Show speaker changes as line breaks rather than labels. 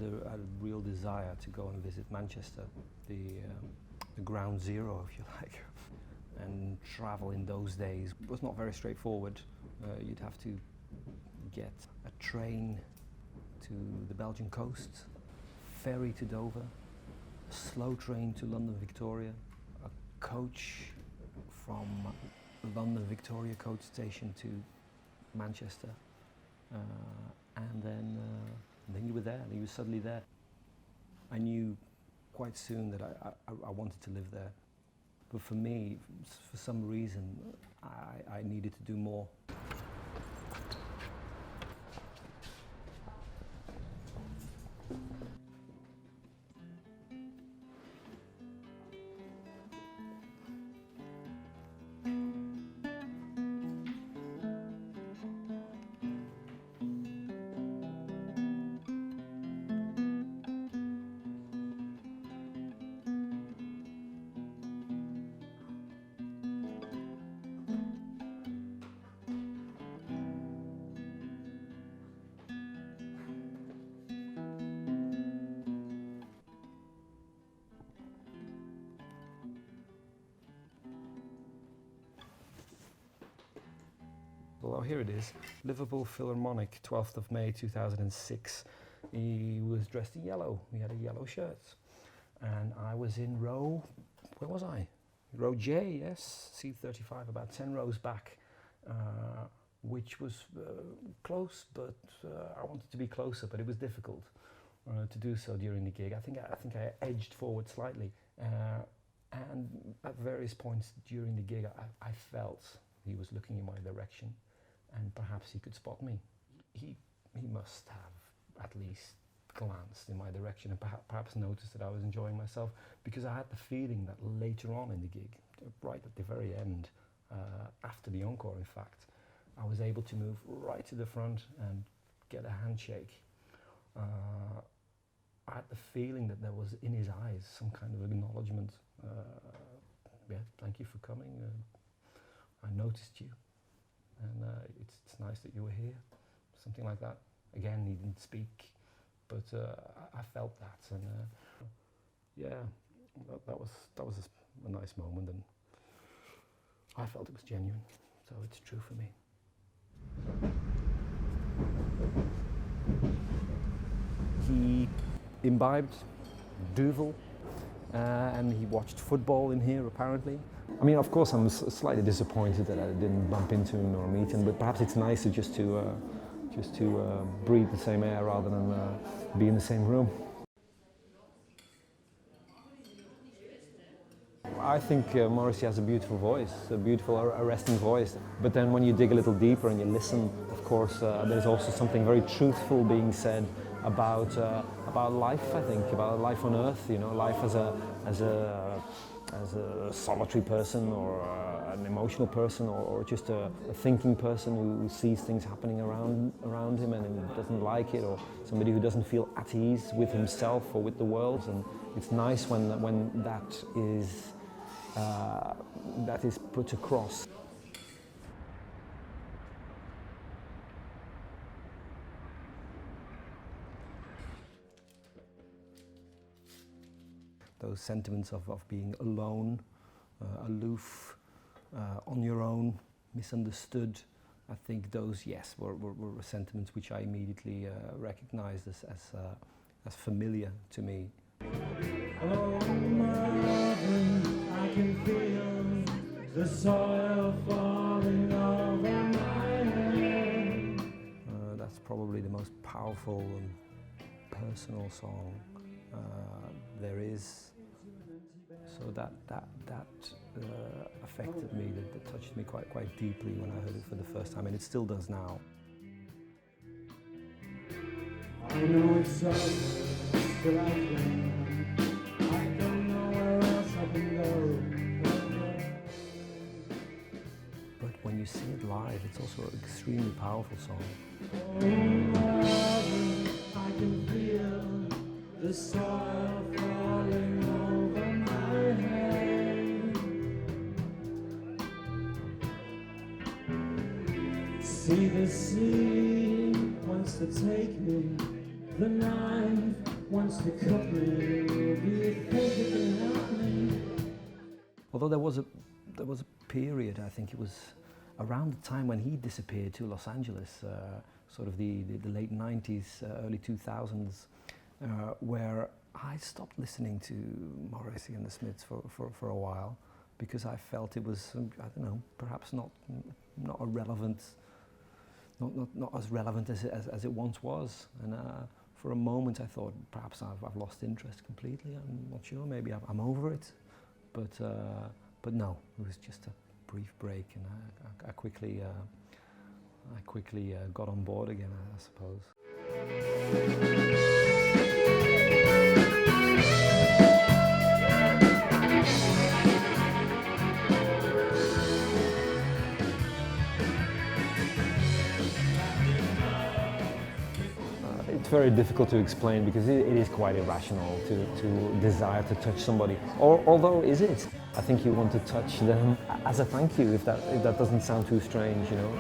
had a real desire to go and visit Manchester, the ground zero, if you like. And travel in those days was not very straightforward. You'd have to get a train to the Belgian coast, ferry to Dover, a slow train to London Victoria, a coach from London Victoria coach station to Manchester, and then you were there, and you were suddenly there. I knew quite soon that I wanted to live there. But for me, for some reason, I needed to do more. Well, here it is, Liverpool Philharmonic, 12th of May 2006. He was dressed in yellow, he had a yellow shirt. And I was in row, where was I? Row J, yes, seat 35, about 10 rows back, which was close, but I wanted to be closer, but it was difficult to do so during the gig. I think I edged forward slightly, and at various points during the gig, I felt he was looking in my direction. And perhaps he could spot me. He must have at least glanced in my direction and perhaps noticed that I was enjoying myself, because I had the feeling that later on in the gig, right at the very end, after the encore in fact, I was able to move right to the front and get a handshake. I had the feeling that there was in his eyes some kind of acknowledgement. Yeah, thank you for coming. I noticed you. And it's nice that you were here, something like that. Again, he didn't speak, but I felt that, and yeah, that was a nice moment, and I felt it was genuine, so it's true for me. He imbibed Duvel, and he watched football in here apparently. I mean, of course, I'm slightly disappointed that I didn't bump into him or meet him, but perhaps it's nicer just to breathe the same air rather than be in the same room. I think Morrissey has a beautiful voice, a beautiful arresting voice. But then when you dig a little deeper and you listen, of course, there's also something very truthful being said about life. I think about life on Earth. You know, life as a solitary person, or an emotional person, or just a thinking person who sees things happening around him and doesn't like it, or somebody who doesn't feel at ease with himself or with the world. And it's nice when that is put across. Those sentiments of being alone, aloof, on your own, misunderstood. I think those, yes, were sentiments which I immediately recognized as familiar to me.
Oh, mother, I can feel the soil falling over my head.
That's probably the most powerful and personal song there is. So that affected me, that touched me quite deeply when I heard it for the first time, and it still does now.
I know it's so, but I don't know where else I can go.
But when you see it live, it's also an extremely powerful song.
Oh, mother, I can feel the soil falling over my head. See the sea wants to take me, The knife wants to cut me. Do you think you can help me?
Although there was a period, I think it was around the time when he disappeared to Los Angeles, sort of the late 90s, early 2000s, where I stopped listening to Morrissey and the Smiths for a while, because I felt it was, I don't know, perhaps not a relevant, not as relevant as it once was. And for a moment I thought perhaps I've lost interest completely. I'm not sure, maybe I'm over it. But no, it was just a brief break, and I quickly got on board again, I suppose. It's very difficult to explain, because it is quite irrational to desire to touch somebody. Although, is it? I think you want to touch them as a thank you, if that doesn't sound too strange, you know.